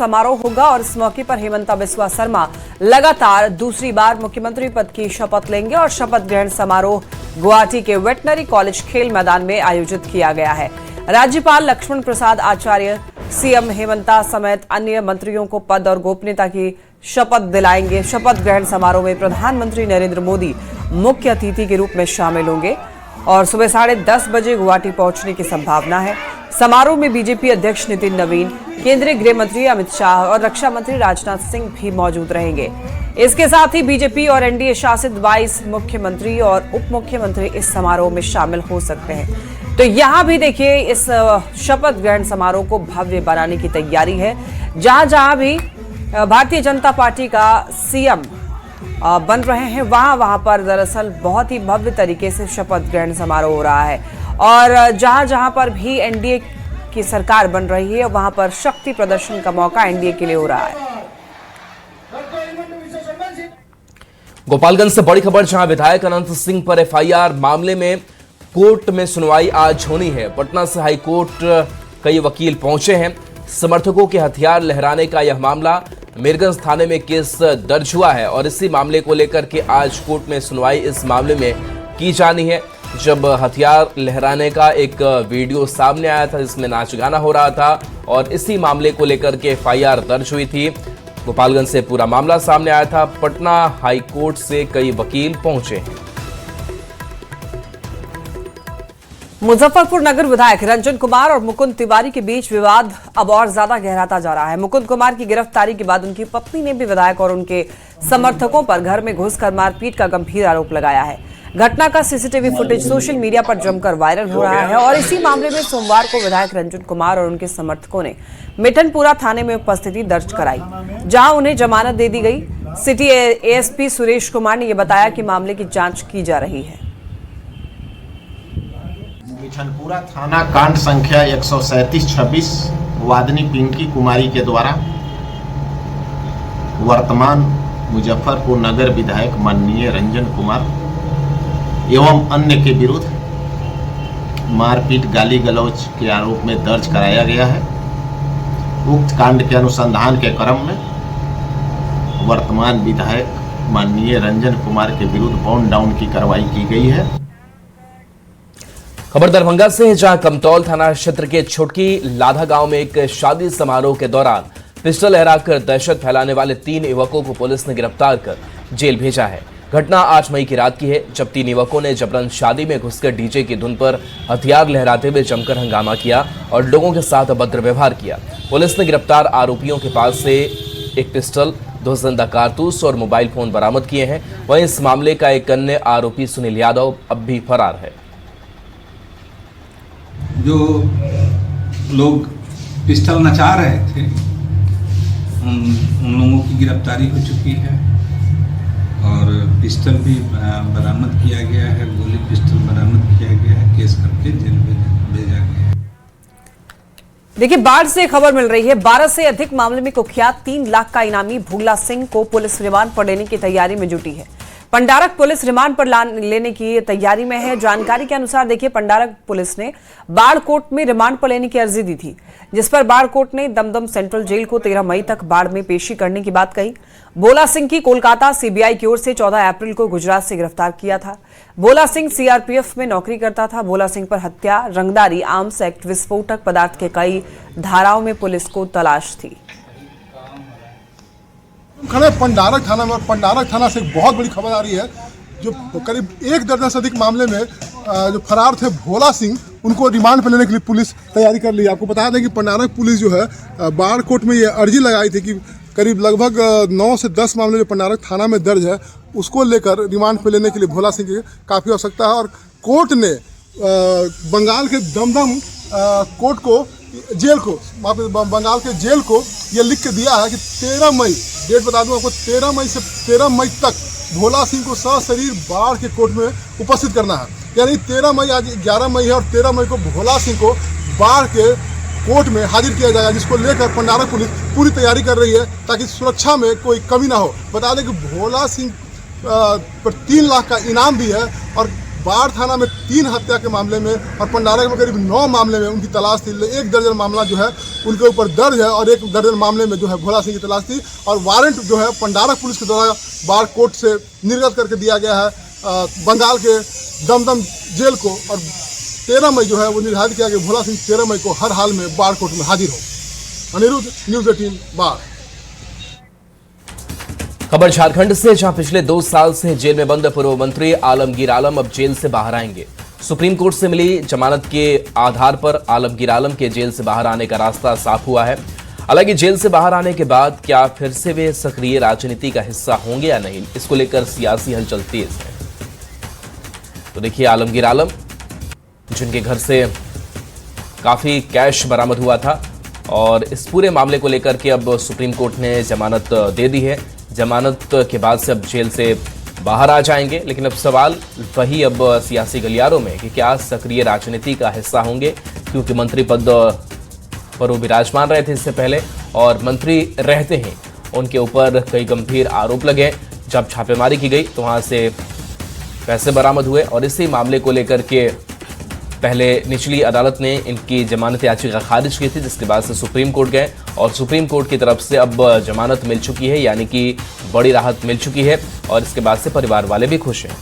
समारोह होगा और इस मौके पर हेमंता बिस्वा शर्मा लगातार दूसरी बार मुख्यमंत्री पद की शपथ लेंगे और शपथ ग्रहण समारोह गुवाहाटी के वेटनरी कॉलेज खेल मैदान में आयोजित किया गया है। राज्यपाल लक्ष्मण प्रसाद आचार्य सीएम हेमंता समेत अन्य मंत्रियों को पद और गोपनीयता की शपथ दिलाएंगे। शपथ ग्रहण समारोह में प्रधानमंत्री नरेंद्र मोदी मुख्य अतिथि के रूप में शामिल होंगे और सुबह 10:30 बजे गुवाहाटी पहुंचने की संभावना है। समारोह में बीजेपी अध्यक्ष नितिन नवीन, केंद्रीय गृह मंत्री अमित शाह और रक्षा मंत्री राजनाथ सिंह भी मौजूद रहेंगे। इसके साथ ही बीजेपी और एनडीए शासित 22 मुख्यमंत्री और उप मुख्यमंत्री इस समारोह में शामिल हो सकते हैं। तो यहाँ भी देखिए इस शपथ ग्रहण समारोह को भव्य बनाने की तैयारी है। जहां जहां भी भारतीय जनता पार्टी का सीएम बन रहे हैं वहां पर दरअसल बहुत ही भव्य तरीके से शपथ ग्रहण समारोह हो रहा है और जहां जहां पर भी एनडीए की सरकार बन रही है वहां पर शक्ति प्रदर्शन का मौका एनडीए के लिए हो रहा है। गोपालगंज से बड़ी खबर, जहां विधायक अनंत सिंह पर एफआईआर मामले में कोर्ट में सुनवाई आज होनी है। पटना से हाई कोर्ट कई वकील पहुंचे हैं। समर्थकों के हथियार लहराने का यह मामला मीरगंज थाने में केस दर्ज हुआ है और इसी मामले को लेकर के आज कोर्ट में सुनवाई इस मामले में की जानी है। जब हथियार लहराने का एक वीडियो सामने आया था जिसमें नाच गाना हो रहा था और इसी मामले को लेकर के एफआईआर दर्ज हुई थी। गोपालगंज से पूरा मामला सामने आया था। पटना हाई कोर्ट से कई वकील पहुंचे हैं। मुजफ्फरपुर नगर विधायक रंजन कुमार और मुकुंद तिवारी के बीच विवाद अब और ज्यादा गहराता जा रहा है। मुकुंद कुमार की गिरफ्तारी के बाद उनकी पत्नी ने भी विधायक और उनके समर्थकों पर घर में घुसकर मारपीट का गंभीर आरोप लगाया है। घटना का सीसीटीवी फुटेज सोशल मीडिया पर जमकर वायरल हो रहा है और इसी मामले में सोमवार को विधायक रंजन कुमार और उनके समर्थकों ने मिठनपुरा थाने में उपस्थिति दर्ज कराई, जहां उन्हें जमानत दे दी गई। सिटी एएसपी सुरेश कुमार ने यह बताया कि मामले की जांच की जा रही है। मिठनपुरा थाना कांड संख्या 137-26 वादनी पिंकी कुमारी के द्वारा वर्तमान मुजफ्फरपुर नगर विधायक माननीय रंजन कुमार एवं अन्य के विरुद्ध मारपीट गाली गलौज के आरोप में दर्ज कराया गया है। उक्त कांड के अनुसंधान के क्रम में वर्तमान विधायक माननीय रंजन कुमार के विरुद्ध बाउंड डाउन की कार्रवाई की गई है। खबर दरभंगा से है, जहां कमतौल थाना क्षेत्र के छोटकी लाधा गांव में एक शादी समारोह के दौरान पिस्टल लहराकर दहशत फैलाने वाले 3 युवकों को पुलिस ने गिरफ्तार कर जेल भेजा है। घटना 8 मई की रात की है, जब 3 युवकों ने जबरन शादी में घुसकर डीजे की धुन पर हथियार लहराते हुए जमकर हंगामा किया और लोगों के साथ अभद्र व्यवहार किया। पुलिस ने गिरफ्तार आरोपियों के पास से एक पिस्टल, 2 जिंदा कारतूस और मोबाइल फोन बरामद किए हैं। वहीं इस मामले का एक अन्य आरोपी सुनील यादव अब भी फरार है। जो लोग पिस्टल नचा रहे थे उन लोगों की गिरफ्तारी हो चुकी है और पिस्टल भी बरामद किया गया है, गोली पिस्टल बरामद किया गया है, केस करके जेल भेजा गया है। देखिए, बाढ़ से खबर मिल रही है। 12 से अधिक मामले में कुख्यात 3 लाख का इनामी भूला सिंह को पुलिस रिमांड पर लेने की तैयारी में जुटी है। पंडारक पुलिस रिमांड पर लेने की तैयारी में है। जानकारी के अनुसार देखिए, पंडारक पुलिस ने बाढ़ कोर्ट में रिमांड पर लेने की अर्जी दी थी, जिस पर बाढ़ कोर्ट ने दमदम सेंट्रल जेल को 13 मई तक बाढ़ में पेशी करने की बात कही। भोला सिंह की कोलकाता सीबीआई की ओर से 14 अप्रैल को गुजरात से गिरफ्तार किया था। भोला सिंह सीआरपीएफ में नौकरी करता था। भोला सिंह पर हत्या, रंगदारी, आर्म्स एक्ट, विस्फोटक पदार्थ के कई धाराओं में पुलिस को तलाश थी। खड़े पंडारक थाना में, और पंडारक थाना से एक बहुत बड़ी खबर आ रही है। जो करीब 1 दर्जन से अधिक मामले में जो फरार थे भोला सिंह, उनको रिमांड पर लेने के लिए पुलिस तैयारी कर ली है। आपको बता दें कि पंडारक पुलिस जो है बाढ़ कोर्ट में ये अर्जी लगाई थी कि करीब लगभग 9 से 10 मामले जो पंडारक थाना में दर्ज है उसको लेकर रिमांड पर लेने के लिए भोला सिंह की काफ़ी आवश्यकता है। और कोर्ट ने बंगाल के दमदम कोर्ट को, जेल को, बंगाल के जेल को ये लिख के दिया है कि 13 मई, डेट बता दूं आपको, 13 मई से 13 मई तक भोला सिंह को सशरीर बाढ़ के कोर्ट में उपस्थित करना है। यानी 13 मई, आज 11 मई है और 13 मई को भोला सिंह को बाढ़ के कोर्ट में हाजिर किया जाएगा, जिसको लेकर पंडारक पुलिस पूरी तैयारी कर रही है ताकि सुरक्षा में कोई कमी ना हो। बता दें कि भोला सिंह पर 3 लाख का इनाम भी है और बाढ़ थाना में 3 हत्या के मामले में और पंडारक में करीब 9 मामले में उनकी तलाश थी। 1 दर्जन मामला जो है उनके ऊपर दर्ज है और 1 दर्जन मामले में जो है भोला सिंह की तलाश थी और वारंट जो है पंडारक पुलिस के द्वारा बाढ़ कोर्ट से निर्गत करके दिया गया है बंगाल के दमदम जेल को। और 13 मई जो है वो निर्धारित किया गया भोला सिंह 13 मई को हर हाल में बाढ़ कोर्ट में हाजिर हो। अनिरुद्ध, न्यूज़ 18 बाढ़। खबर झारखंड से, जहां पिछले 2 साल से जेल में बंद पूर्व मंत्री आलमगीर आलम अब जेल से बाहर आएंगे। सुप्रीम कोर्ट से मिली जमानत के आधार पर आलमगीर आलम के जेल से बाहर आने का रास्ता साफ हुआ है। हालांकि जेल से बाहर आने के बाद क्या फिर से वे सक्रिय राजनीति का हिस्सा होंगे या नहीं, इसको लेकर सियासी हलचल तेज है। तो देखिए, आलमगीर आलम जिनके घर से काफी कैश बरामद हुआ था और इस पूरे मामले को लेकर के अब सुप्रीम कोर्ट ने जमानत दे दी है। जमानत के बाद से अब जेल से बाहर आ जाएंगे, लेकिन अब सवाल वही अब सियासी गलियारों में कि क्या सक्रिय राजनीति का हिस्सा होंगे, क्योंकि मंत्री पद पर वो विराजमान रहे थे इससे पहले और मंत्री रहते हैं उनके ऊपर कई गंभीर आरोप लगे। जब छापेमारी की गई तो वहां से पैसे बरामद हुए और इसी मामले को लेकर के पहले निचली अदालत ने इनकी जमानत याचिका खारिज की थी, जिसके बाद से सुप्रीम कोर्ट गए और सुप्रीम कोर्ट की तरफ से अब जमानत मिल चुकी है, यानी कि बड़ी राहत मिल चुकी है और इसके बाद से परिवार वाले भी खुश हैं।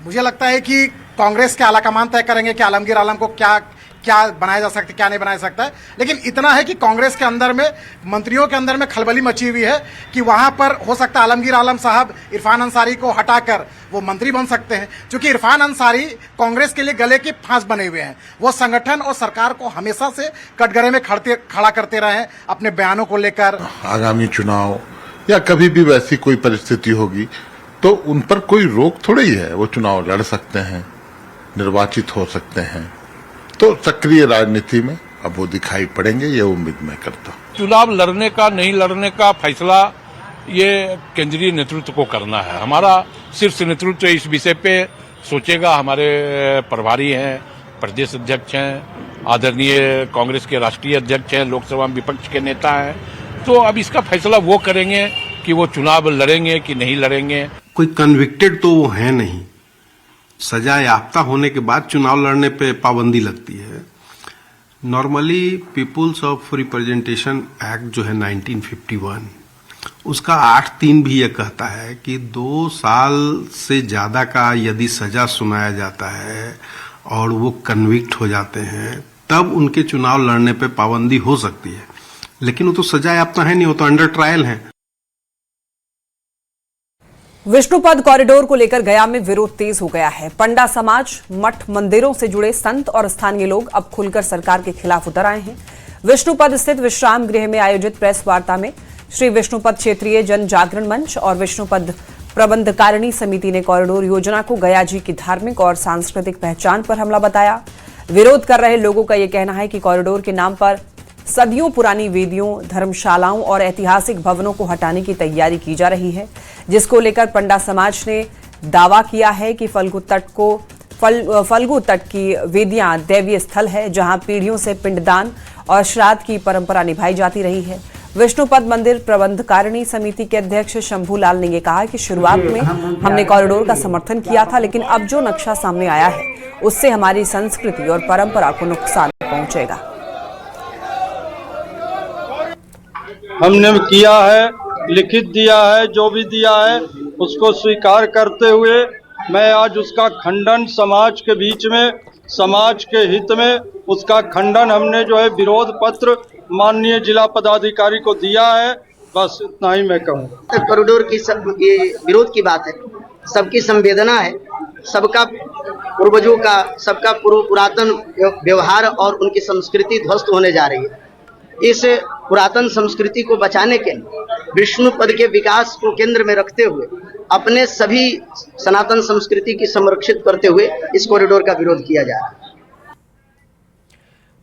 मुझे लगता है कि कांग्रेस के आलाकमान तय करेंगे कि आलमगीर आलम को क्या बनाया जा सकता है, क्या नहीं बनाया सकता है। लेकिन इतना है कि कांग्रेस के अंदर में, मंत्रियों के अंदर में खलबली मची हुई है कि वहां पर हो सकता है आलमगीर आलम साहब इरफान अंसारी को हटाकर वो मंत्री बन सकते हैं, क्योंकि इरफान अंसारी कांग्रेस के लिए गले के फांस बने हुए हैं। वो संगठन और सरकार को हमेशा से कटघरे में खड़ा करते रहे हैं अपने बयानों को लेकर। आगामी चुनाव या कभी भी वैसी कोई परिस्थिति होगी तो उन पर कोई रोक थोड़ी है, वो चुनाव लड़ सकते हैं, निर्वाचित हो सकते हैं। तो सक्रिय राजनीति में अब वो दिखाई पड़ेंगे, ये उम्मीद मैं करता हूँ। चुनाव लड़ने का नहीं लड़ने का फैसला ये केंद्रीय नेतृत्व को करना है। हमारा शीर्ष नेतृत्व इस विषय पे सोचेगा। हमारे प्रभारी हैं, प्रदेश अध्यक्ष हैं, आदरणीय कांग्रेस के राष्ट्रीय अध्यक्ष हैं, लोकसभा में विपक्ष के नेता हैं। तो अब इसका फैसला वो करेंगे कि वो चुनाव लड़ेंगे कि नहीं लड़ेंगे। कोई कन्विक्टेड तो वो है नहीं, सजा याफ्ता होने के बाद चुनाव लड़ने पे पाबंदी लगती है। Normally people's of representation act जो है 1951, उसका 8(3) भी ये कहता है कि 2 साल से ज्यादा का यदि सजा सुनाया जाता है और वो कन्विक्ट हो जाते हैं तब उनके चुनाव लड़ने पे पाबंदी हो सकती है। लेकिन वो तो सजा याफ्ता है नहीं, वो तो अंडर ट्रायल है। विष्णुपद कॉरिडोर को लेकर गया में विरोध तेज हो गया है। पंडा समाज, मठ मंदिरों से जुड़े संत और स्थानीय लोग अब खुलकर सरकार के खिलाफ उतर आए हैं। विष्णुपद स्थित विश्राम गृह में आयोजित प्रेस वार्ता में श्री विष्णुपद क्षेत्रीय जन जागरण मंच और विष्णुपद प्रबंधकारिणी समिति ने कॉरिडोर योजना को गया जी की धार्मिक और सांस्कृतिक पहचान पर हमला बताया। विरोध कर रहे लोगों का यह कहना है कि कॉरिडोर के नाम पर सदियों पुरानी वेदियों, धर्मशालाओं और ऐतिहासिक भवनों को हटाने की तैयारी की जा रही है, जिसको लेकर पंडा समाज ने दावा किया है कि फल्गु तट की वेदियां दैवीय स्थल है, जहां पीढ़ियों से पिंडदान और श्राद्ध की परंपरा निभाई जाती रही है। विष्णुपद मंदिर प्रबंधकारिणी समिति के अध्यक्ष शंभूलाल ने कहा कि शुरुआत में हमने कॉरिडोर का समर्थन किया था, लेकिन अब जो नक्शा सामने आया है उससे हमारी संस्कृति और परंपरा को नुकसान पहुंचेगा। हमने किया है, लिखित दिया है, जो भी दिया है उसको स्वीकार करते हुए मैं आज उसका खंडन समाज के बीच में, समाज के हित में उसका खंडन हमने जो है विरोध पत्र माननीय जिला पदाधिकारी को दिया है। बस इतना ही मैं कहूँगा। कॉरिडोर की विरोध की बात है, सबकी संवेदना है, सबका पूर्वजों का, सबका पुरातन व्यवहार और उनकी संस्कृति ध्वस्त होने जा रही है। इस पुरातन संस्कृति को बचाने के लिए विष्णुपद के विकास को केंद्र में रखते हुए अपने सभी सनातन संस्कृति की संरक्षित करते हुए इस कॉरिडोर का विरोध किया जा रहा है।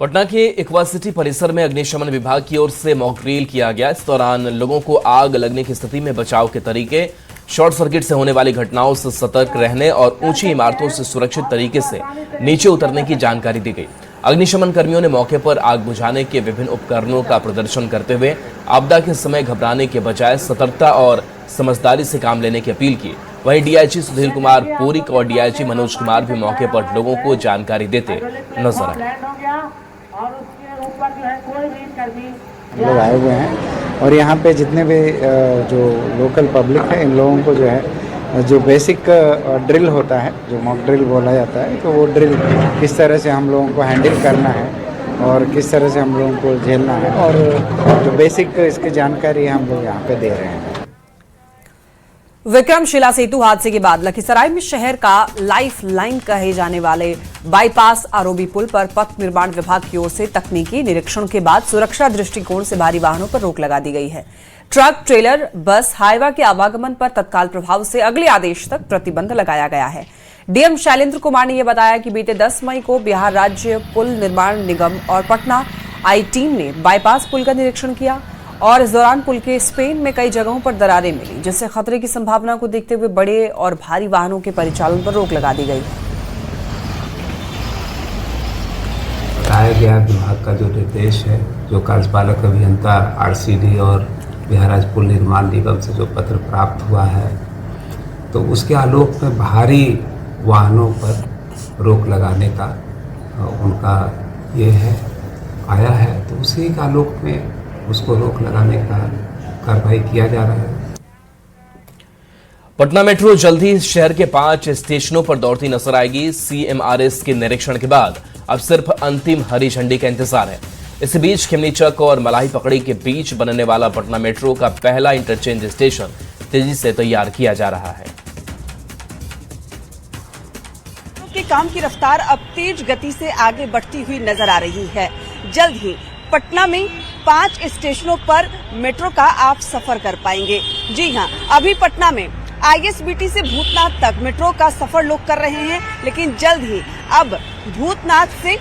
पटना के एक्वासिटी परिसर में अग्निशमन विभाग की ओर से मॉक ड्रिल किया गया। इस दौरान लोगों को आग लगने की स्थिति में बचाव के तरीके, शॉर्ट सर्किट से होने वाली घटनाओं से सतर्क रहने और ऊंची इमारतों से सुरक्षित तरीके से नीचे उतरने की जानकारी दी गई। अग्निशमन कर्मियों ने मौके पर आग बुझाने के विभिन्न उपकरणों का प्रदर्शन करते हुए आपदा के समय घबराने के बजाय सतर्कता और समझदारी से काम लेने की अपील की। वहीं डीआईजी सुधीर कुमार पोरिक और डीआईजी मनोज कुमार भी मौके पर लोगों को जानकारी देते नजर आए। लोग आए हुए हैं और यहाँ पे जितने भी जो लोकल पब्लिक है, इन लोगों को जो है जो बेसिक ड्रिल होता है, जो मॉक ड्रिल बोला जाता है, तो वो ड्रिल किस तरह से हम लोगों को हैंडल करना है और किस तरह से हम लोगों को झेलना है, और जो बेसिक इसकी जानकारी हम लोग यहाँ पे दे रहे हैं। विक्रमशिला सेतु हादसे के बाद लखीसराय में शहर का लाइफ लाइन कहे जाने वाले बाईपास आरोबी पुल पर पथ निर्माण विभाग की ओर से तकनीकी निरीक्षण के बाद सुरक्षा दृष्टिकोण से भारी वाहनों पर रोक लगा दी गई है। ट्रक, ट्रेलर, बस, हाईवा के आवागमन पर तत्काल प्रभाव से अगले आदेश तक प्रतिबंध लगाया गया है। डीएम शैलेंद्र कुमार ने यह बताया कि बीते 10 मई को बिहार राज्य पुल निर्माण निगम और पटना आई टीम ने बाईपास पुल का निरीक्षण किया और इस दौरान पुल के स्पेन में कई जगहों पर दरारें मिली, जिससे खतरे की संभावना को देखते हुए बड़े और भारी वाहनों के परिचालन पर रोक लगा दी गई है। बताया गया विभाग का जो निर्देश है, जो कार्यपालक अभियंता आरसीडी और बिहार राज्य पुल निर्माण निगम से जो पत्र प्राप्त हुआ है, तो उसके आलोक में भारी वाहनों पर रोक लगाने का उनका ये है आया है, तो उसी के आलोक में उसको रोक लगाने का कार्रवाई किया जा रहा है। पटना मेट्रो जल्द ही शहर के 5 स्टेशनों पर दौड़ती नजर आएगी। सीएमआरएस के निरीक्षण के बाद अब सिर्फ अंतिम हरी झंडी का इंतजार है। इसी बीच खिमनी चक और मलाही पकड़ी के बीच बनने वाला पटना मेट्रो का पहला इंटरचेंज स्टेशन तेजी से तैयार किया जा रहा है। के काम की रफ्तार अब तेज गति से आगे बढ़ती हुई नजर आ रही है। जल्द ही पटना में 5 स्टेशनों पर मेट्रो का आप सफर कर पाएंगे। जी हां, अभी पटना में आईएसबीटी से भूतनाथ तक मेट्रो का सफर लोग कर रहे हैं, लेकिन जल्द ही अब भूतनाथ से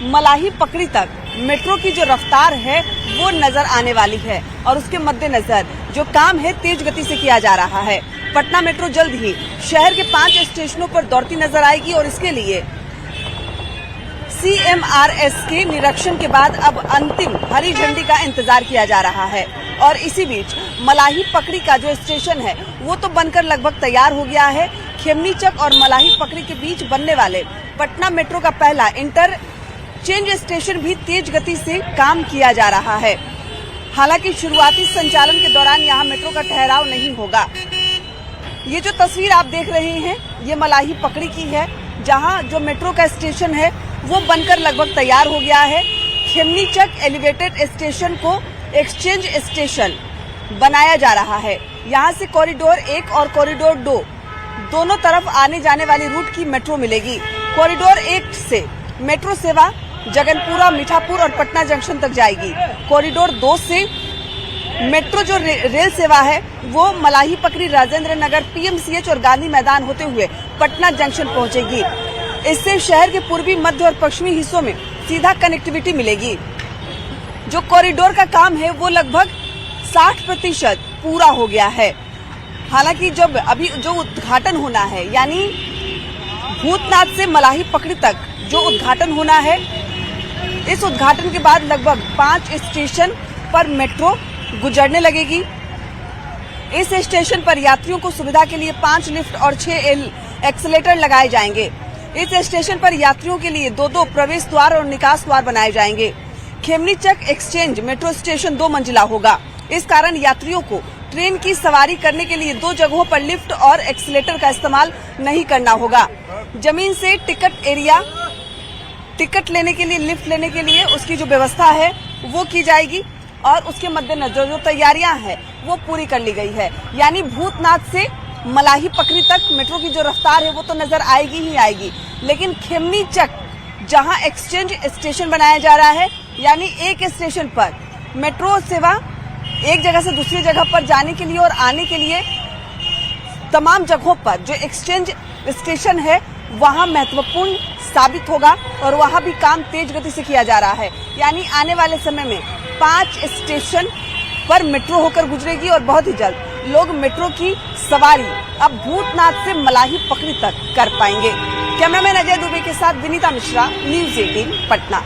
मलाही पकड़ी तक मेट्रो की जो रफ्तार है वो नजर आने वाली है और उसके मद्देनजर जो काम है तेज गति से किया जा रहा है। पटना मेट्रो जल्द ही शहर के 5 स्टेशनों पर दौड़ती नजर आएगी और इसके लिए सीएमआरएस के निरीक्षण के बाद अब अंतिम हरी झंडी का इंतजार किया जा रहा है। और इसी बीच मलाही पकड़ी का जो स्टेशन है वो तो बनकर लगभग तैयार हो गया है। खेमनी चक और मलाही पकड़ी के बीच बनने वाले पटना मेट्रो का पहला इंटरचेंज स्टेशन भी तेज गति से काम किया जा रहा है। हालांकि शुरुआती संचालन के दौरान यहाँ मेट्रो का ठहराव नहीं होगा। ये जो तस्वीर आप देख रहे हैं ये मलाही पकड़ी की है, जहाँ जो मेट्रो का स्टेशन है वो बनकर लगभग तैयार हो गया है। खेमनी चक एलिवेटेड स्टेशन को एक्सचेंज स्टेशन बनाया जा रहा है। यहाँ से कॉरिडोर 1 और कॉरिडोर 2 दोनों तरफ आने जाने वाली रूट की मेट्रो मिलेगी। कॉरिडोर 1 से मेट्रो सेवा जगनपुरा, मीठापुर और पटना जंक्शन तक जाएगी। कॉरिडोर 2 से मेट्रो जो रेल सेवा है वो मलाही पकड़ी, राजेंद्र नगर, पीएमसीएच और गांधी मैदान होते हुए पटना जंक्शन पहुंचेगी। इससे शहर के पूर्वी, मध्य और पश्चिमी हिस्सों में सीधा कनेक्टिविटी मिलेगी। जो कॉरिडोर का काम है वो लगभग 60% पूरा हो गया है। हालांकि जब अभी जो उद्घाटन होना है, यानी भूतनाथ से मलाही पकड़ी तक जो उद्घाटन होना है, इस उद्घाटन के बाद लगभग 5 स्टेशन पर मेट्रो गुजरने लगेगी। इस स्टेशन पर यात्रियों को सुविधा के लिए 5 लिफ्ट और 6 एक्सीलेटर लगाए जाएंगे। इस स्टेशन पर यात्रियों के लिए 2-2 प्रवेश द्वार और निकास द्वार बनाए जाएंगे। खेमनी चक एक्सचेंज मेट्रो स्टेशन 2 मंजिला होगा। इस कारण यात्रियों को ट्रेन की सवारी करने के लिए 2 जगहों पर लिफ्ट और एक्सीलेटर का इस्तेमाल नहीं करना होगा। जमीन से टिकट एरिया, टिकट लेने के लिए, लिफ्ट लेने के लिए उसकी जो व्यवस्था है वो की जाएगी और उसके मद्देनजर जो तैयारियां हैं वो पूरी कर ली गई है। यानी भूतनाथ से मलाही पकड़ी तक मेट्रो की जो रफ्तार है वो तो नजर आएगी ही आएगी, लेकिन खेमनी चक जहां एक्सचेंज स्टेशन बनाया जा रहा है, यानी एक स्टेशन पर मेट्रो सेवा एक जगह से दूसरी जगह पर जाने के लिए और आने के लिए तमाम जगहों पर जो एक्सचेंज स्टेशन है वहां महत्वपूर्ण साबित होगा और वहां भी काम तेज गति से किया जा रहा है। यानी आने वाले समय में 5 स्टेशन पर मेट्रो होकर गुजरेगी और बहुत ही जल्द लोग मेट्रो की सवारी अब भूतनाथ से मलाही पकड़ी तक कर पाएंगे। कैमरामैन अजय दुबे के साथ विनीता मिश्रा, न्यूज़ 18 पटना।